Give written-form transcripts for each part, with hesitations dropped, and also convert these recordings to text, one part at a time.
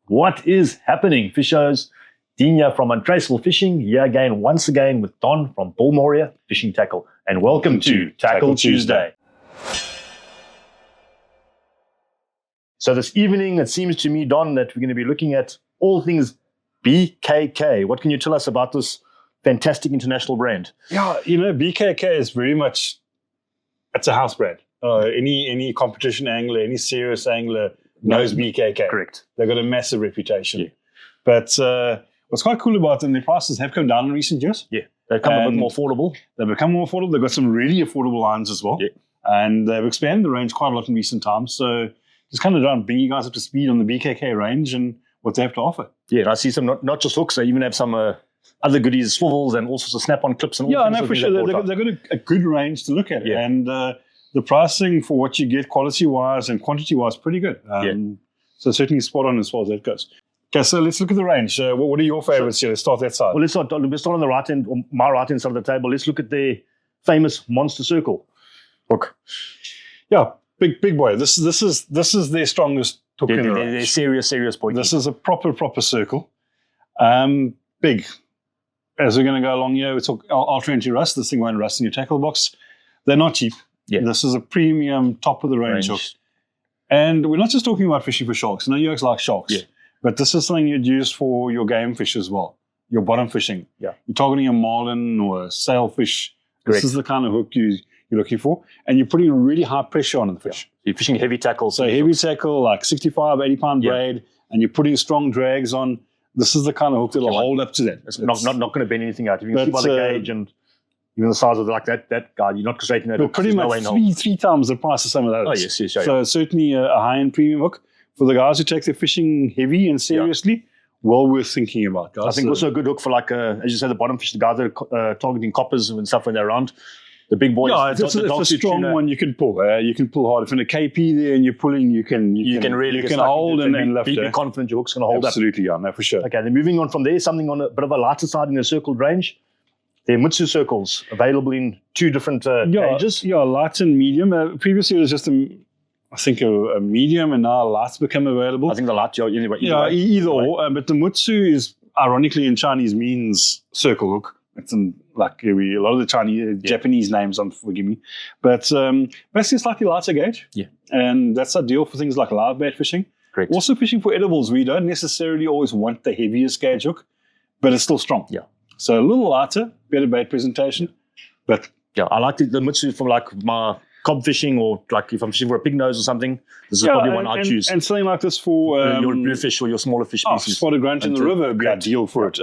What is happening, fishers? Dean here from Untraceable Fishing, here again, once again with Don from Bull Moria Fishing Tackle. And welcome to Tackle Tuesday. So this evening, it seems to me, Don, that we're going to be looking at all things BKK. What can you tell us about this fantastic international brand? Yeah, you know, BKK is very much, it's a house brand. Any competition angler, any serious angler knows BKK. Correct. They've got a massive reputation. Yeah. But what's quite cool about them, their prices have come down in recent years. Yeah, they've become a bit more affordable. They've become more affordable. They've got some really affordable lines as well. Yeah. And they've expanded the range quite a lot in recent times. So just kind of trying to bring you guys up to speed on the BKK range and what they have to offer. Yeah, and I see some, not just hooks, they even have some other goodies, swivels and all sorts of snap-on clips. And all yeah, no, for sure. They've got a good range to look at. Yeah. And the pricing for what you get quality-wise and quantity-wise pretty good. So certainly spot on as far as that goes. Okay, so let's look at the range. What are your favorites here? Let's start that side. Well, let's start on the right end, or my right hand side of the table. Let's look at the famous Monster Circle hook. Yeah, big boy. This is their strongest hook in the range. They're serious point. This is a proper circle. Big. As we're going to go along here, it's Ultra-Antirust. This thing won't rust in your tackle box. They're not cheap. Yeah. This is a premium, top of the range hook. And we're not just talking about fishing for sharks. I know you guys like sharks. Yeah. But this is something you'd use for your game fish as well, your bottom fishing. Yeah. You're targeting a marlin or a sailfish. Correct. This is the kind of hook you're looking for. And you're putting really high pressure on the fish. Yeah. You're fishing heavy tackle. So heavy tackle, like 65, 80-pound braid, and you're putting strong drags on. This is the kind of hook that will hold up to that. It's not going to bend anything out. If you can see by the gauge and even the size of that guy, you're not straightening that hook. Pretty much three times the price of some of those. Oh, yes. So certainly a high-end premium hook. For the guys who take their fishing heavy and seriously, well worth thinking about, guys. I think also a good hook for, like, as you say, the bottom fish, the guys that are targeting coppers and stuff when they're around. The big boys. Yeah, it's a strong one you can pull. You can pull hard. If in a KP there and you're pulling, you can hold and lift. Be confident your hook's going to hold Absolutely, up. Yeah, no, for sure. Okay, then moving on from there, something on a bit of a lighter side in the circled range. They're Mutsu circles, available in two different gauges. Yeah, light and medium. Previously, it was just a medium, and now light's become available. I think the light, either or. But the Mutsu is, ironically, in Chinese means circle hook. It's a lot of the Chinese, Japanese names, forgive me. But basically, slightly lighter gauge. Yeah. And that's ideal for things like live bait fishing. Correct. Also fishing for edibles, we don't necessarily always want the heaviest gauge hook, but it's still strong. Yeah. So a little lighter, better bait presentation. But yeah, I like the Mutsu for like my cob fishing, or like if I'm fishing for a pig nose or something. This is probably one I choose. And something like this for your bluefish or your smaller fish species. Spotted grunt in the river would be ideal for it.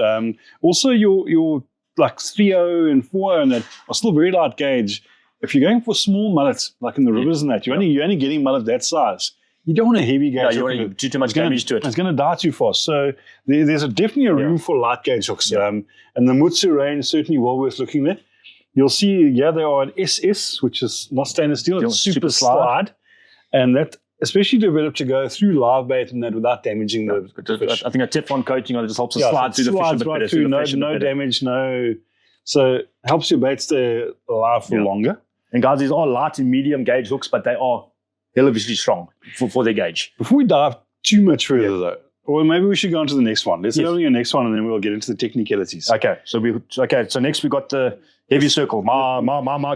Also, your like 3.0 and 4.0 and that are still very light gauge. If you're going for small mullets, like in the rivers and that, you're only getting mullet that size. You don't want a heavy gauge. No, you don't want to do too much damage to it. It's going to die too fast. So there's definitely a room for light gauge hooks. Yeah. And the Mutsu range is certainly well worth looking at. You'll see, they are an SS, which is not stainless steel. It's super slide. And that especially developed to go through live bait and that without damaging the fish. I think a Teflon coating on it just helps it slide through the fish a bit better. Through, no damage, so it helps your bait stay alive for longer. And guys, these are light and medium gauge hooks, but they are relatively strong for their gauge. Before we dive too much further though, or maybe we should go on to the next one. Let's go to the next one and then we'll get into the technicalities. Okay, so next we got the heavy circle, my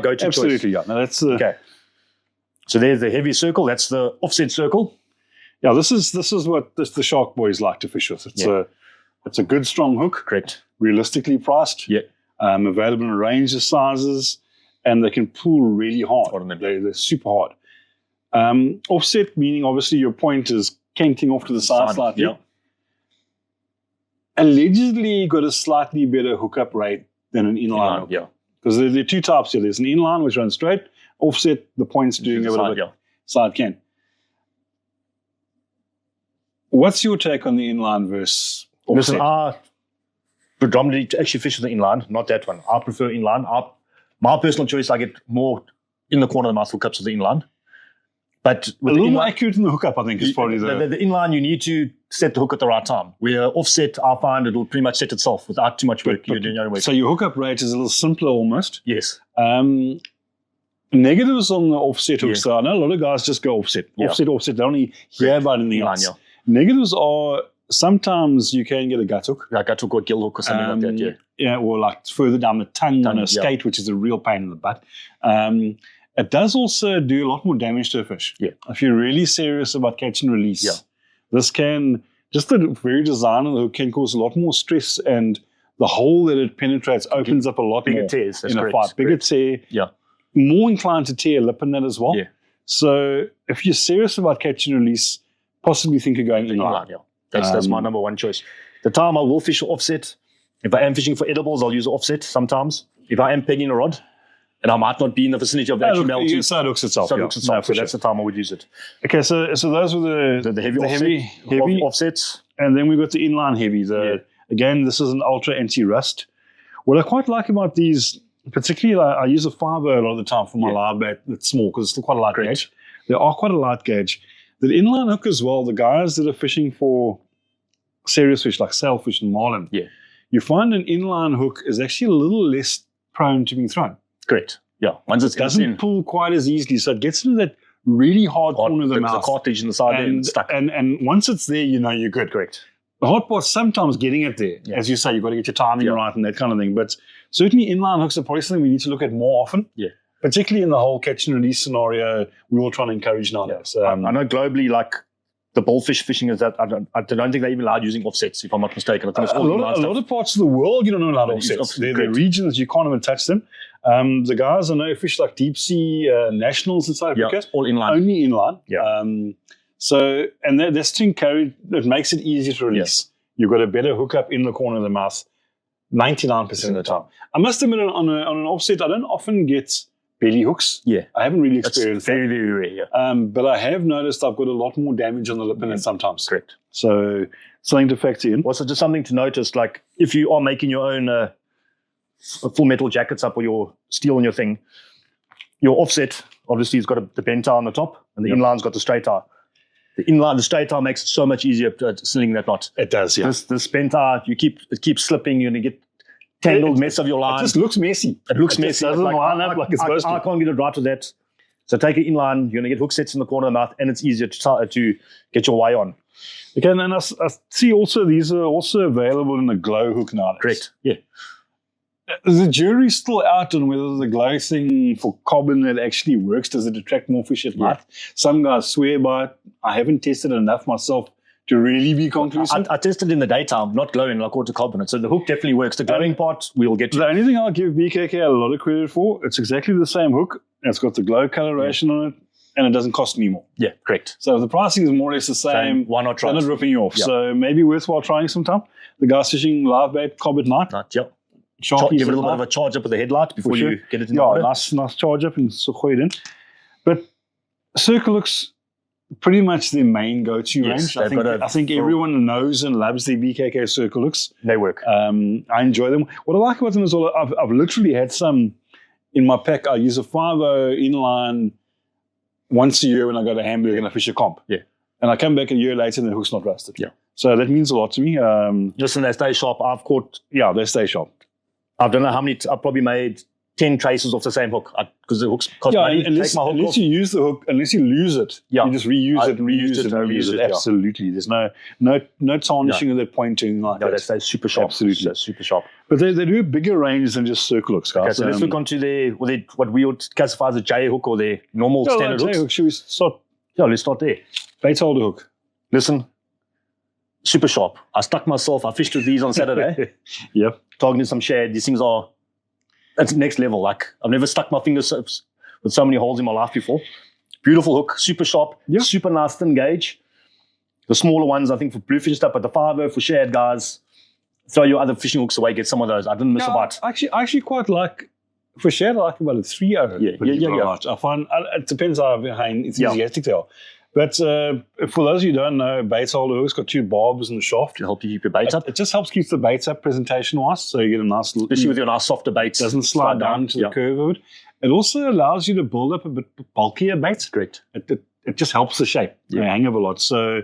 go-to choice. Absolutely, yeah. No, that's okay. So there's the heavy circle. That's the offset circle. Yeah, this is what the shark boys like to fish with. It's a good strong hook. Correct. Realistically priced. Yeah. Available in a range of sizes, and they can pull really hard. They're super hard. Offset meaning obviously your point is canting off to the side slightly. Yeah. Allegedly got a slightly better hookup rate than an inline hook. Yeah. Because there are two types here. There's an inline which runs straight. Offset, the point's doing a bit of side can. What's your take on the inline versus offset? Listen, I predominantly actually fish with the inline, not that one. I prefer inline. My personal choice, I get more in the corner of the mouth hookups with the inline. But with a little more accurate in the hookup, I think, is probably the inline. You need to set the hook at the right time. Where offset, I find it'll pretty much set itself without too much work. You're doing your own work. So your hookup rate is a little simpler almost. Yes. Negatives on the offset hooks. So I know a lot of guys just go offset. Offset. They don't hear about anything else. Negatives are sometimes you can get a gut hook. Like gut hook or gill hook or something like that, yeah. Yeah, or like further down the tongue on a skate, which is a real pain in the butt. It does also do a lot more damage to a fish. Yeah. If you're really serious about catch and release, this can, just the very design of the hook can cause a lot more stress, and the hole that it penetrates opens up a lot bigger more tears, in a fight. Bigger tear, more inclined to tear a lip in that as well. Yeah. So if you're serious about catch and release, possibly think of going inline. Yeah. That's my number one choice. The time I will fish offset, if I am fishing for edibles, I'll use offset sometimes. If I am pegging a rod, and I might not be in the vicinity of the HML2. So it hooks itself. So it hooks itself. So that's the time I would use it. Okay, so those were the heavy offsets. And then we've got the inline heavy. Again, this is an Ultra-Antirust. What I quite like about these, particularly I use a 5.0 a lot of the time for my live bait that's small because it's still quite a light gauge. They are quite a light gauge. The inline hook as well, the guys that are fishing for serious fish like sailfish and marlin, you find an inline hook is actually a little less prone to being thrown. Correct. Yeah. Once it doesn't pull quite as easily, so it gets into that really hard corner of the mouth. The cartilage in the side and stuck. And once it's there, you know you're good. Correct. The hard part's sometimes getting it there. As you say, you've got to get your timing right and that kind of thing. But certainly inline hooks are probably something we need to look at more often. Yeah. Particularly in the whole catch and release scenario, we're all trying to encourage nowadays. I know globally, like the bullfish fishing is that I don't think they're even allowed using offsets, if I'm not mistaken. I think it's a lot of parts of the world you don't know allowed offsets. There are regions you can't even touch them. The guys I know fish like deep sea nationals in South Africa. It's all inline. Only inline. Yeah. And that's to encourage, it makes it easier to release. Yeah. You've got a better hookup in the corner of the mouth 99% of the time. I must admit on an offset, I don't often get belly hooks. Yeah. I haven't really experienced that. Very, very rare, yeah. But I have noticed I've got a lot more damage on the lip in it sometimes. Correct. So something to factor in. Also, just something to notice, like if you are making your own full metal jackets up or your steel on your thing, your offset obviously has got the bent eye on the top and the inline's got the straight eye. The straight eye makes it so much easier slinging that knot. It does, yeah. This bent eye, it keeps slipping, you're going to get tangled mess of your line. It just looks messy. It looks messy. It doesn't line up like it's supposed to. I can't get it right with that. So take it inline, you're going to get hook sets in the corner of the mouth, and it's easier to get your way on. Okay, and then I see also these are also available in the glow hook nowadays. Correct, yeah. The jury's still out on whether the glow thing for cobbing it actually works. Does it attract more fish at night? Some guys swear by it. I haven't tested enough myself to really be conclusive. I tested in the daytime, not glowing like auto cobbing it. So the hook definitely works. The glowing part, we'll get to. The only thing I'll give BKK a lot of credit for, it's exactly the same hook. It's got the glow coloration on it, and it doesn't cost any more. Yeah, correct. So if the pricing is more or less the same, why not try? They're not ripping you off. So maybe worthwhile trying sometime. The guys fishing live bait, cob at night. Yep. Give it a little bit of a charge up with the headlight before you get it in the water. Nice charge up and so it in. But Circle looks pretty much the main go-to range. I think everyone knows and loves the BKK Circle looks. They work. I enjoy them. What I like about them is I've literally had some in my pack. I use a 5.0 inline once a year when I go to Hamburg and I fish a comp. Yeah. And I come back a year later and the hook's not rusted. Yeah. So that means a lot to me. Listen, they stay sharp. They stay sharp. I don't know how many. I've probably made 10 traces off the same hook because the hooks cost money. Unless you use the hook, unless you lose it, you just reuse it and reuse it. Absolutely. There's no tarnishing of that pointing like that. No, that stays super sharp. Absolutely. So super sharp. But they do a bigger range than just circle hooks, guys. Okay, so let's look onto what we would classify as a J hook or their normal standard hooks. Hook. Should we start? Yeah, let's start there. Bait holder hook. Listen, super sharp. I fished with these on Saturday. Yep. Targeting some shad. These things that's next level. Like, I've never stuck my fingers with so many holes in my life before. Beautiful hook, super sharp, super nice thin gauge. The smaller ones, I think, for bluefish stuff, but the 5.0 for shad, guys, throw your other fishing hooks away, get some of those. I didn't miss a bite. I actually quite like, for shad, I like about a 3.0. Yeah. I find, it depends how enthusiastic they are. But for those who don't know, bait holder hook's got two barbs in the shaft to help you keep your bait up. It just helps keep the baits up presentation-wise, so you get a nice... Especially with your nice softer baits. Doesn't slide down to the curve of it. It also allows you to build up a bit bulkier baits. Correct. It just helps the shape. They hang up a lot. So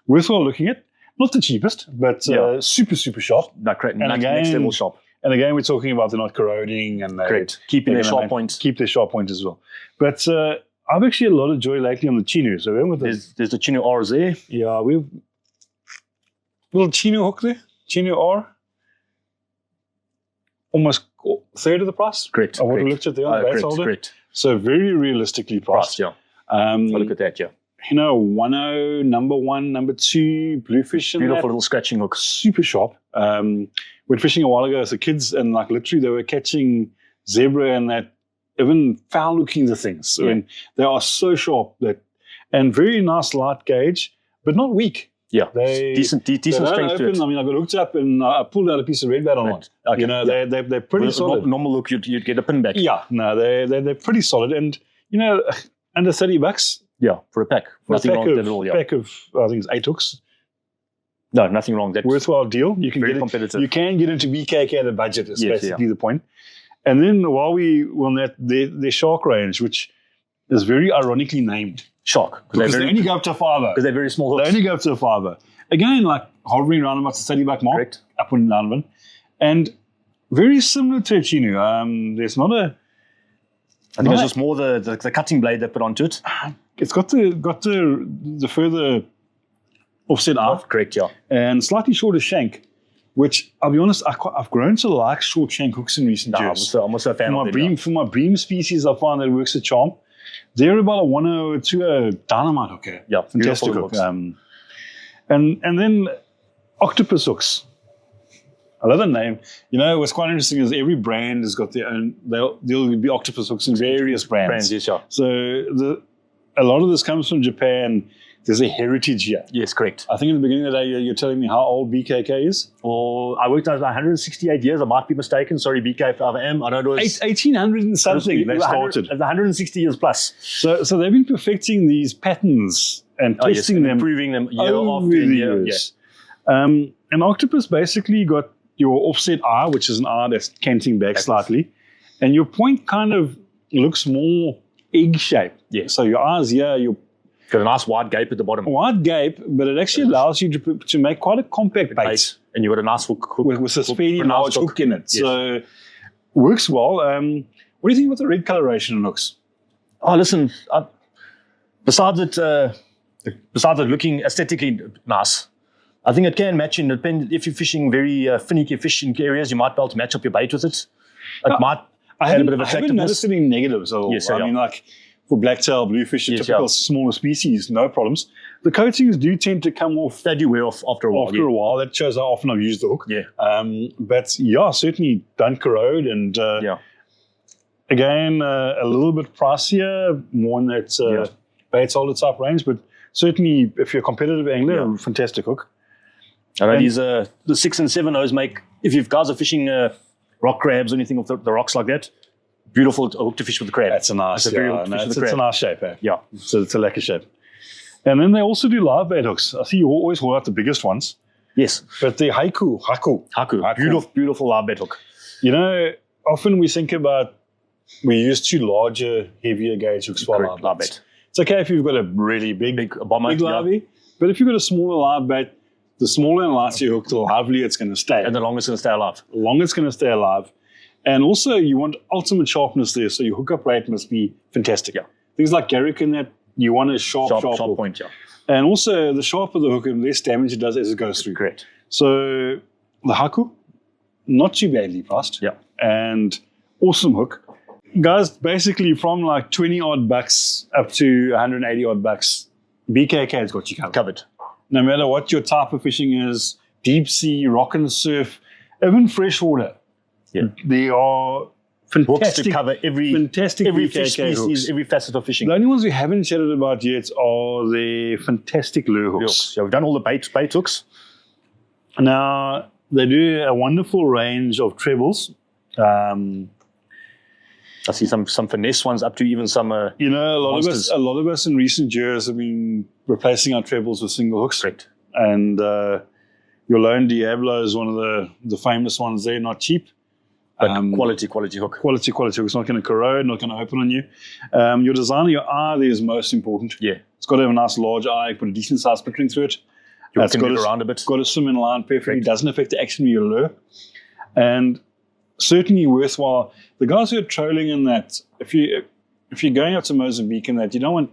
worthwhile looking at. Not the cheapest, but super, super sharp. Next level sharp. And again, we're talking about they're not corroding and keeping their sharp point. Keep their sharp point as well. But... I've actually had a lot of joy lately on the Chinu. So there's the Chinu R's there. Yeah, little Chinu hook there. Chinu R. Almost a third of the price. Correct. I would have looked at the other base holder. Correct. So very realistically priced. Yeah. I look at that, yeah. 1.0, number 1, number 2, bluefish. Beautiful little scratching hook. Super sharp. Went fishing a while ago as a kids, and like literally they were catching zebra and that, even foul looking the things. Yeah. And they are so sharp and very nice light gauge, but not weak. Yeah, decent strength to it. I mean, I got hooked up and I pulled out a piece of red bat on one. Okay. They're pretty solid. Normal look, you'd get a pin back. Yeah, no, they're pretty solid, and under $30. Yeah, for a pack. Nothing wrong with that at all. Yeah. Pack of I think it's 8 hooks. No, nothing wrong. That's worthwhile deal. You can very get competitive. You can get into BKK at a budget. Is basically the point. And then while we were on that, the shark range, which is very ironically named shark, because they only go up to $5. Because they're very small hooks. They only go up to $5. Again, like hovering around about the $30 mark. Correct. Up and down, and very similar to a Chinu. There's not a. I think it's just more the cutting blade they put onto it. It's got the further offset arc. Correct, yeah. And slightly shorter shank, which I'll be honest, I've grown to like short shank hooks in recent years. I'm also a fan of them. For my bream species, I find that works a charm. They're about a 1.0 to a dynamite hook. Yeah, fantastic hook. And then Octopus hooks. I love the name. What's quite interesting is every brand has got their own. There'll be Octopus hooks in various brands. Yes, yeah. So a lot of this comes from Japan. There's a heritage here. Yes, correct. I think in the beginning of the day, you're telling me how old BKK is? Or I worked out 168 years. I might be mistaken. Sorry, BK, if I am. I don't know. 1800 and something they started. 160 years plus. So they've been perfecting these patterns and testing them. Improving them year after year. Yes. And Octopus basically got your offset eye, which is an eye that's canting back slightly. And your point kind of looks more egg-shaped. Yeah. So your eyes here, you've got a nice wide gape at the bottom. Wide gape, but it actually allows you to make quite a compact bait. And you've got a nice hook. With a speedy large hook in it. Yes. So works well. What do you think about the red coloration in hooks? Oh, listen, besides it looking aesthetically nice, I think it can match in. If you're fishing very finicky fishing areas, you might be able to match up your bait with it. I haven't noticed any negatives at all. Yes, I mean, like for blacktail, bluefish, typical smaller species, no problems. The coatings do tend to come off. They do wear off after a while. After a while, that shows how often I've used the hook. Yeah. But certainly don't corrode. And again, a little bit pricier, more in that baits holder type range. But certainly, if you're a competitive angler, fantastic hook. I know these the 6 and 7.0s make, if you guys are fishing rock crabs or anything of the rocks like that, beautiful hook to fish with the crab. That's a nice, it's a nice shape. Yeah. So it's a lekker shape. And then they also do live bait hooks. I see you always hold out the biggest ones. Yes. But the haku. Beautiful live bait hook. Often we think about, we use two larger, heavier gauge hooks for live bait. It's okay if you've got a really big live, but if you've got a smaller live bait, the smaller and lighter your hook, the livelier it's going to stay. And the longer it's going to stay alive. The longer it's going to stay alive. And also, you want ultimate sharpness there, so your hookup rate must be fantastic. Yeah. Things like Garrick in that, you want a sharp point, yeah. And also, the sharper the hook, the less damage it does as it goes through. Correct. So, the haku, not too badly priced. Yeah. And awesome hook. Guys, basically from like 20 odd bucks up to 180 odd bucks, BKK has got you covered. No matter what your type of fishing is, deep sea, rock and surf, even freshwater. Yeah. They are fantastic. Hooks to cover every fish species, hooks. every facet of fishing. The only ones we haven't chatted about yet are the fantastic lure hooks. Yeah, we've done all the bait hooks. Now, they do a wonderful range of trebles. I see some finesse ones up to even some a lot of us in recent years have been replacing our trebles with single hooks. Correct. And your lone Diablo is one of the famous ones there, not cheap. But quality hook. Quality hook. It's not going to corrode, not going to open on you. Your design of your eye there is most important. Yeah. It's got to have a nice large eye, put a decent size splittering through it. It's got around a bit. Got to swim in line perfectly. It doesn't affect the action of your lure. And certainly worthwhile. The guys who are trolling in that, if you're going out to Mozambique and that, you don't want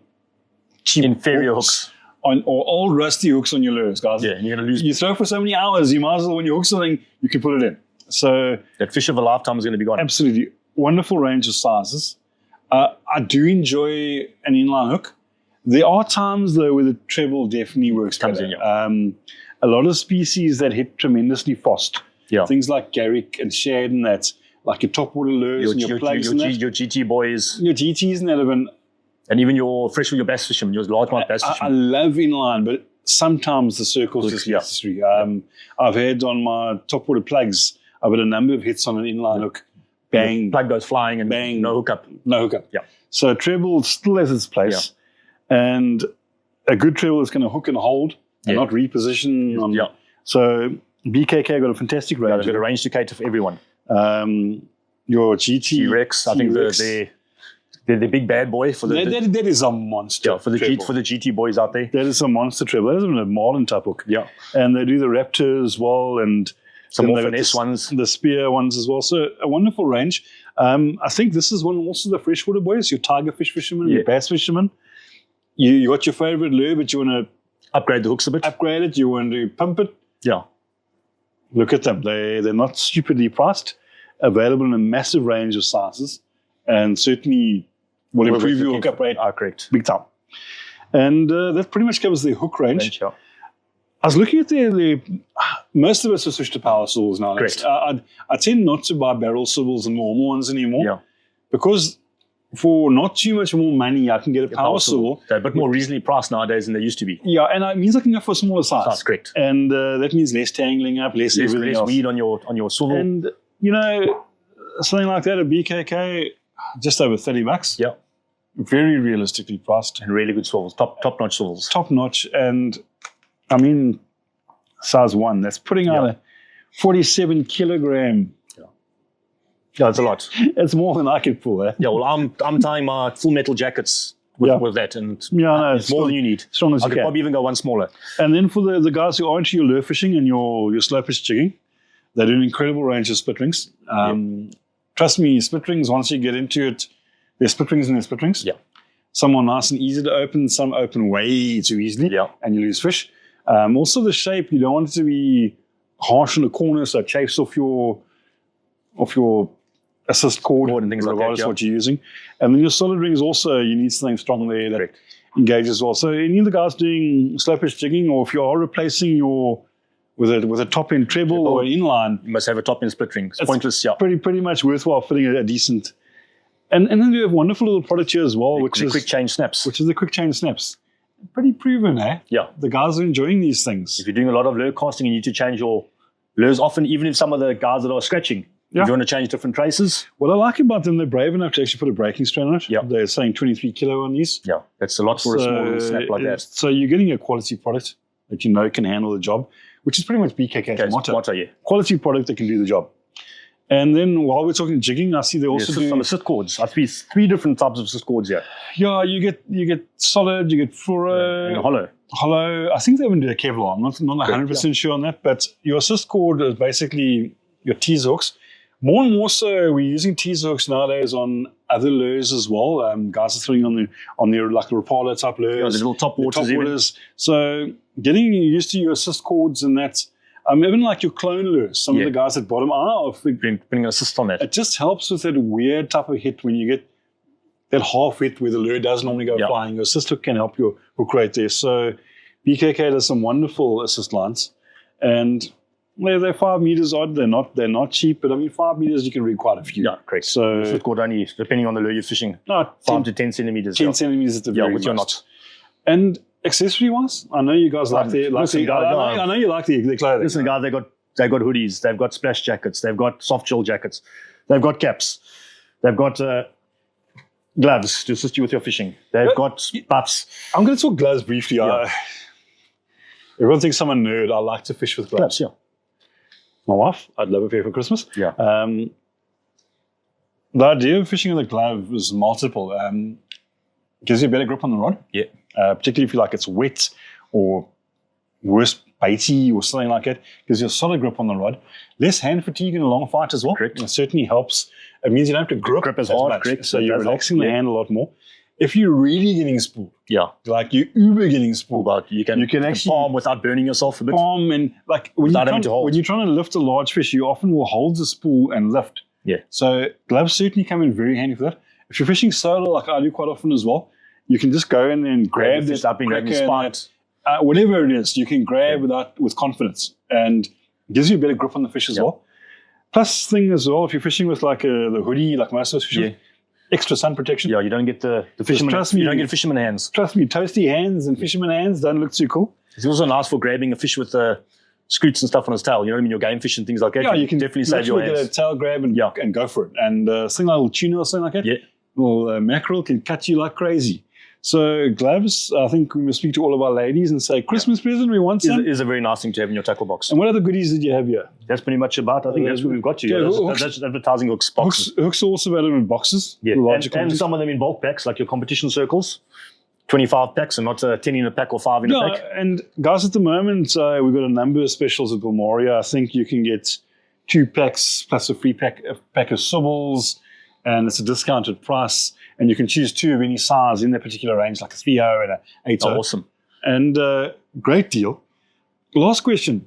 cheap inferior hooks or old rusty hooks on your lures, guys. Yeah, and you're going to lose. You throw for so many hours, you might as well, when you hook something, you can put it in. So that fish of a lifetime is going to be gone. Absolutely. Wonderful range of sizes. I do enjoy an inline hook. There are times, though, where the treble definitely works better. A lot of species that hit tremendously fast. Yeah. Things like Garrick and Shad and that, like your topwater lures and your plugs and that. Your GT boys. Your GTs and that have been... And even your bass fishermen, your largemouth bass fishermen. I love inline, but sometimes the circle's just necessary. I've had on my topwater plugs, I've had a number of hits on an inline hook. Bang. The plug goes flying and bang. No hookup. No hookup. Yeah. So treble still has its place. Yeah. And a good treble is going to hook and hold and not reposition. So BKK got a fantastic range. Yeah, they've got a range indicator for everyone. Your GT. T-Rex, I think they're the big bad boy for the... That is a monster. Yeah, for the GT boys out there. That is a monster treble. That is a Marlin type hook. Yeah. And they do the Raptor as well, and some more finesse ones. The spear ones as well. So a wonderful range. I think this is one also the freshwater boys, your tiger fish fishermen, your bass fishermen. You got your favorite lure, but you want to upgrade the hooks a bit. Upgrade it. You want to pump it. Yeah. Look at them. They're not stupidly priced. Available in a massive range of sizes, and certainly will improve your hookup rate. Correct. Big time. And that pretty much covers the hook range. Yeah. I was looking at most of us have switched to power swivels now. I tend not to buy barrel swivels and normal ones anymore because for not too much more money, I can get a power swivel. They're a bit more reasonably priced nowadays than they used to be. Yeah, and it means I can go for a smaller size. That's correct. And that means less tangling up, less everything else. Weed on your swivel. And, something like that, a BKK, just over $30. Yeah. Very realistically priced. And really good swivels, top-notch swivels. Top-notch, and I mean, size 1. That's putting out a 47 kilogram. Yeah, it's a lot. It's more than I could pull. Yeah, well, I'm tying my full metal jackets with that, and it's more than you need. Strong as I could probably even go one smaller. And then for the guys who are into your lure fishing and your slow fish jigging, they do an incredible range of split rings. Trust me, split rings, once you get into it, there's split rings and there's split rings. Yeah. Some are nice and easy to open, some open way too easily, and you lose fish. Also the shape, you don't want it to be harsh in the corner, so it chafes off your assist cord and things like that, regardless of what you're using. And then your solid rings also, you need something strong there that engages well. So any of the guys doing slow pitch jigging, or if you are replacing your with a top end treble or an inline, you must have a top end split ring. It's pointless. Pretty much worthwhile fitting a decent. And then we have a wonderful little product here as well, which is quick change snaps. Which is the quick change snaps. Pretty proven, eh? Yeah. The guys are enjoying these things. If you're doing a lot of lure casting, you need to change your lures often, even if some of the guys that are scratching. If you want to change different traces. What I like about them, they're brave enough to actually put a braking strain on it. Yeah. They're saying 23 kilo on these. Yeah, that's a lot for a small little snap like that. So you're getting a quality product that you know can handle the job, which is pretty much BKK's motto. Quality product that can do the job. And then while we're talking jigging, I see they also do some assist cords. I see 3 different types of assist cords here. Yeah, you get solid, you get fluoro, and hollow. Hollow. I think they even do a Kevlar. I'm not 100% sure on that, but your assist cord is basically your teaser hooks. More and more so, we're using teaser hooks nowadays on other lures as well. Guys are throwing on their like the Rapala type lures. Yeah, the little top waters. So getting used to your assist cords and that. Even like your clone lures, some of the guys at bottom are putting an assist on that. It just helps with that weird type of hit when you get that half hit where the lure doesn't normally go flying. Your assist hook can help your hook right there. So BKK does some wonderful assist lines, and they're 5 meters odd. They're not cheap, but 5 meters you can read quite a few. Yeah, correct. So assist cord only, depending on the lure you're fishing, 5 to 10 centimeters. 10 centimeters at the very with your knot. And accessory wise, I know you guys I know you like the clothing. Listen, guys, they got hoodies, they've got splash jackets, they've got soft shell jackets, they've got caps, they've got gloves to assist you with your fishing. They've got buffs. I'm going to talk gloves briefly. Everyone thinks I'm a nerd. I like to fish with gloves. My wife, I'd love a pair for Christmas. Yeah. The idea of fishing with a glove is multiple. Gives you a better grip on the rod. Yeah. Particularly if you like it's wet or worse baity or something like that. Gives you a solid grip on the rod. Less hand fatigue in a long fight as well. Correct. It certainly helps. It means you don't have to grip as hard. much. Correct. So you're relaxing the hand a lot more. if you're really getting spooled, like you're uber getting spooled, but you can actually palm without burning yourself a bit. Palm and like when you're trying to lift a large fish, you often will hold the spool and lift. Yeah. So gloves certainly come in very handy for that. If you're fishing solo, like I do quite often as well, you can just go in and grab this spot. Whatever it is, you can grab with confidence, and gives you a better grip on the fish as well. Plus thing as well, if you're fishing with like the hoodie, like most of us fishing, extra sun protection. Yeah, you don't get the fisherman. Trust me, you don't get fisherman hands. Trust me, toasty hands and fisherman hands don't look too cool. It's also nice for grabbing a fish with scoots and stuff on his tail. You know what I mean? Your game fish and things like that. Yeah, you can definitely save your hands. Get a tail grab and go for it. And something like a Chinu or something like that. Well, mackerel can cut you like crazy. So gloves, I think we must speak to all of our ladies and say, Christmas present, we want some. Is a very nice thing to have in your tackle box. And what other goodies did you have here? That's pretty much about, I think that's what we've got to. That's advertising hooks boxes. Hooks are also available in boxes. Yeah, and some of them in bulk packs, like your competition circles. 25 packs and not 10 in a pack or 5 in a pack. And guys, at the moment, we've got a number of specials at Bulmoria. I think you can get 2 packs plus a free pack of Swivels, and it's a discounted price. And you can choose 2 of any size in that particular range, like a 3.0 and a 8.0. Oh, awesome. And great deal. Last question.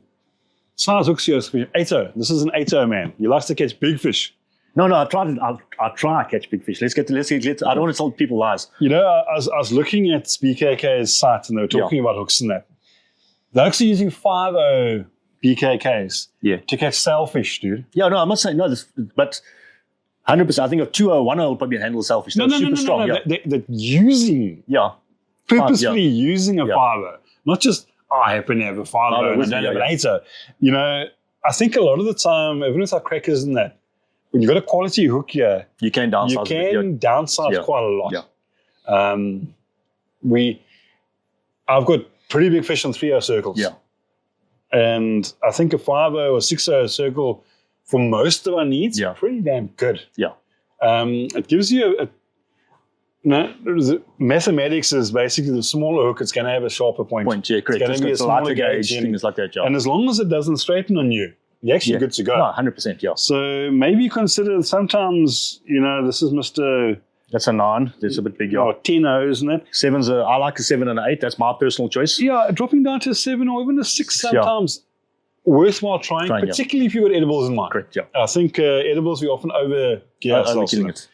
Size hooks here, 8.0. This is an 8.0 man. He likes to catch big fish. No, I try to catch big fish. Let's get. I don't want to tell people lies. You know, I was looking at BKK's site and they were talking about hooks and that. They're actually using 5.0 BKKs to catch sailfish, dude. Yeah, no, I'm not saying no, but 100%. I think of 2.0, 1.0 will probably handle sailfish. No, they're using, purposefully using a 5.0, not just I happen to have a 5.0 and I don't have an 8.0. You know, I think a lot of the time, even with our crackers and that, when you've got a quality hook here, you can downsize quite a lot. I've got pretty big fish on 3.0 circles. Yeah. And I think a 5.0 or 6.0 circle for most of our needs, pretty damn good. Yeah. It gives you mathematics is basically the smaller hook, it's going to have a sharper point. Correct. It's going to be a smaller gauge, things like that, And as long as it doesn't straighten on you, you're actually good to go. No, 100%, So maybe consider sometimes, this is Mr. That's a 9. That's a bit big, 10.0, isn't it? 7's I like a 7 and an 8. That's my personal choice. Yeah, dropping down to a 7 or even a 6 sometimes. Worthwhile trying, particularly if you've got edibles in mind. Correct, I think edibles, we often overgear ourselves.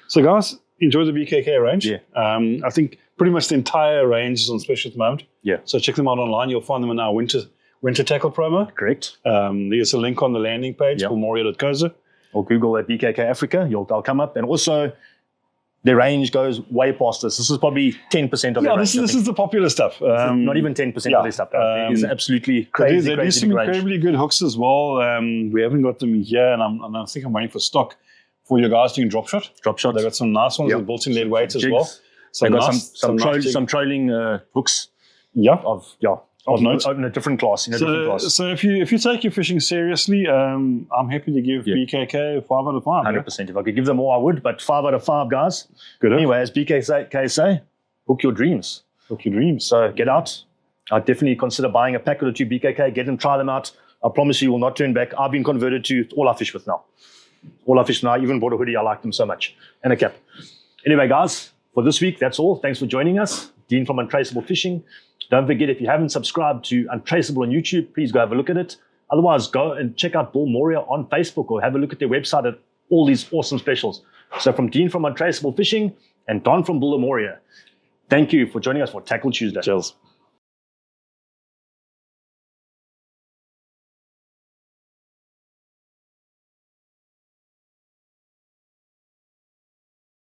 So guys, enjoy the BKK range. Yeah. I think pretty much the entire range is on special at the moment. Yeah. So check them out online. You'll find them in our winter tackle promo. Correct. There's a link on the landing page, bulmoria.co.za. Or Google at BKK Africa. They'll come up. And also, their range goes way past this. This is probably 10% of their range. This is the popular stuff. Not even 10% of their stuff. It's absolutely crazy. There's some incredibly good hooks as well. We haven't got them here, and I think I'm waiting for stock for your guys doing drop shot. They've got some nice ones with built-in lead weights as well. They've got some trolling hooks. Of in a different class. So if you take your fishing seriously, I'm happy to give BKK a 5 out of 5. 100%. If I could give them more, I would. But 5 out of 5, guys. Good. Anyway, as BKK say, hook your dreams. Hook your dreams. So get out. I'd definitely consider buying a packet or 2 BKK. Get them, try them out. I promise you will not turn back. I've been converted to all I fish with now. I even bought a hoodie. I like them so much. And a cap. Anyway, guys, for this week, that's all. Thanks for joining us. Dean from Untraceable Fishing. Don't forget, if you haven't subscribed to Untraceable on YouTube, please go have a look at it. Otherwise, go and check out Bulmoria on Facebook or have a look at their website at all these awesome specials. So from Dean from Untraceable Fishing and Don from Bulmoria, thank you for joining us for Tackle Tuesday. Cheers.